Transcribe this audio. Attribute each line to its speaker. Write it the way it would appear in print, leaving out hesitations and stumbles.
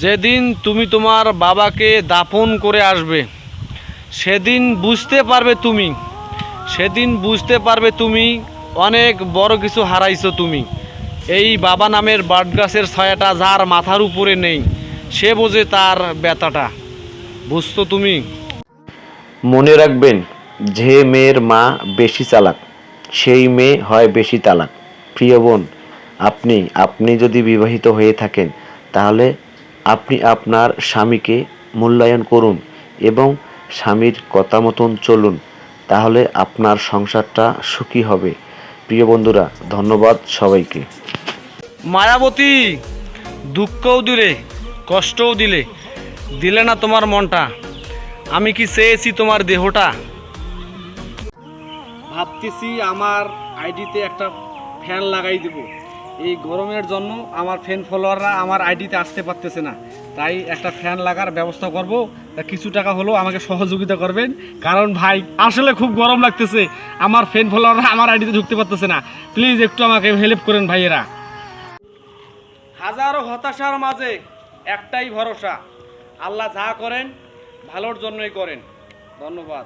Speaker 1: যেদিন তুমি তোমার বাবাকে দাফন করে আসবে সেদিন বুঝতে পারবে তুমি অনেক বড় কিছু হারাইছো তুমি। এই বাবা নামের বটগাছের ছায়াটা যার মাথার উপরে নেই সে বোঝে তার ব্যথাটা। বুঝছো তুমি?
Speaker 2: মনে রাখবেন, যে মেয়ের মা বেশি চালাক সেই মেয়ে হয় বেশি তালাক। প্রিয় বোন, আপনি আপনি যদি বিবাহিত হয়ে থাকেন তাহলে আপনি আপনার স্বামীকে মূল্যায়ন করুন এবং স্বামীর কথা মতন চলুন, তাহলে আপনার সংসারটা সুখী হবে। প্রিয় বন্ধুরা, ধন্যবাদ সবাইকে।
Speaker 1: মায়াবতী, দুঃখও দিলে কষ্টও দিলে না তোমার মনটা। আমি কি চেয়েছি তোমার দেহটা? ভাবতেছি আমার আইডিতে একটা ফ্যান লাগাই দেব। এই গরমের জন্য আমার ফ্যান ফলোয়াররা আমার আইডিতে আসতে পারতেছে না, তাই একটা ফ্যান লাগার ব্যবস্থা করব। তা কিছু টাকা হলেও আমাকে সহযোগিতা করবেন, কারণ ভাই আসলে খুব গরম লাগতেছে। আমার ফ্যান ফলোয়াররা আমার আইডিতে ঢুকতে পারতেছে না। প্লিজ একটু আমাকে হেল্প করেন ভাইয়েরা। হাজারো হতাশার মাঝে একটাই ভরসা, আল্লাহ যা করেন ভালোর জন্যই করেন। ধন্যবাদ।